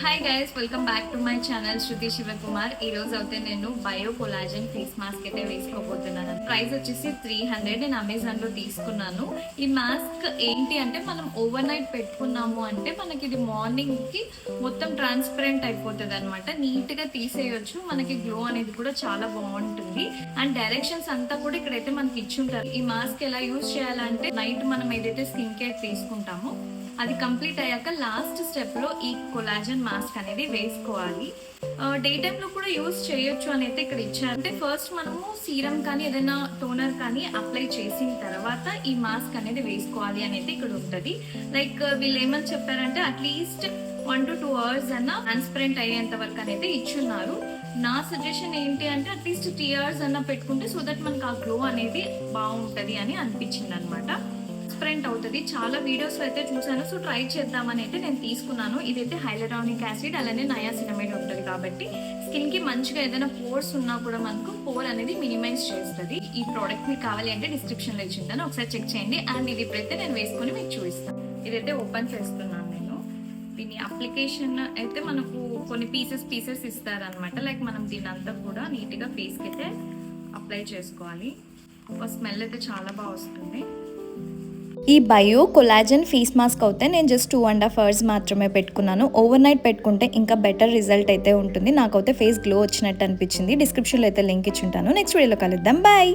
Hi guys, welcome back to my channel Shruti Sivakumar. ఈ రోజు అయితే నేను బయో కొలాజన్ ఫేస్ మాస్క్ అయితే వేసుకోబోతున్నాను. ప్రైస్ వచ్చేసి 300. నేను అమెజాన్ లో తీసుకున్నాను. ఈ మాస్క్ ఏంటి అంటే మనం ఓవర్ నైట్ పెట్టుకున్నాము అంటే మనకి ఇది మార్నింగ్ కి మొత్తం ట్రాన్స్పరెంట్ అయిపోతుంది అనమాట. నీట్ గా తీసేయొచ్చు. మనకి గ్లో అనేది కూడా చాలా బాగుంటుంది. అండ్ డైరెక్షన్స్ అంతా కూడా ఇక్కడైతే మనకి ఇచ్చుంటారు. ఈ మాస్క్ ఎలా యూజ్ చేయాలంటే నైట్ మనం ఏదైతే స్కిన్ కేర్ తీసుకుంటామో అది కంప్లీట్ అయ్యాక లాస్ట్ స్టెప్లో ఈ కొలాజన్ మాస్క్ అనేది వేసుకోవాలి. డే టైంలో కూడా యూజ్ చేయొచ్చు అని అయితే ఇక్కడ ఇచ్చారు. అంటే ఫస్ట్ మనము సీరం కానీ ఏదైనా టోనర్ కానీ అప్లై చేసిన తర్వాత ఈ మాస్క్ అనేది వేసుకోవాలి అని అయితే ఇక్కడ ఉంటుంది. లైక్ వీళ్ళు ఏమని చెప్పారంటే అట్లీస్ట్ 1 to 2 hours అన్న ట్రాన్స్పరెంట్ అయ్యేంత వరకు అనేది ఇచ్చున్నారు. నా సజెషన్ ఏంటి అంటే అట్లీస్ట్ 3 hours అన్న పెట్టుకుంటే సో దట్ మనకు ఆ గ్లో అనేది బాగుంటుంది అని అనిపించింది అనమాట. ట్రాన్స్పరెంట్ అవుతుంది. చాలా వీడియోస్ అయితే చూసాను, సో ట్రై చేద్దామని అయితే నేను తీసుకున్నాను. ఇదైతే హైలరానిక్ యాసిడ్ అలానే నయాసినమైడ్ ఉంటుంది కాబట్టి స్కిన్ కి మంచిగా ఏదైనా పోర్స్ ఉన్నా కూడా మనకు పోర్ అనేది మినిమైజ్ చేస్తుంది. ఈ ప్రోడక్ట్ మీకు కావాలి అంటే డిస్క్రిప్షన్ లో ఇచ్చింటాను, ఒకసారి చెక్ చేయండి. అండ్ ఇది ఇప్పుడైతే నేను వేసుకొని మీకు చూపిస్తాను. ఇదైతే ఓపెన్ చేస్తున్నాను నేను. దీని అప్లికేషన్ అయితే మనకు కొన్ని పీసెస్ ఇస్తారనమాట. లైక్ మనం దీని అంతా కూడా నీట్ గా ఫేస్ కి అయితే అప్లై చేసుకోవాలి. స్మెల్ అయితే చాలా బాగా వస్తుంది. ఈ బయో కొలాజన్ ఫేస్ మాస్క్ అయితే నేను జస్ట్ 2.5 hours మాత్రమే పెట్టుకున్నాను. ఓవర్ నైట్ పెట్టుకుంటే ఇంకా బెటర్ రిజల్ట్ అయితే ఉంటుంది. నాకైతే ఫేస్ గ్లో వచ్చినట్టు అనిపించింది. డిస్క్రిప్షన్లో అయితే లింక్ ఇచ్చి ఉంటాను. నెక్స్ట్ వీడియోలో కలుద్దాం. బాయ్.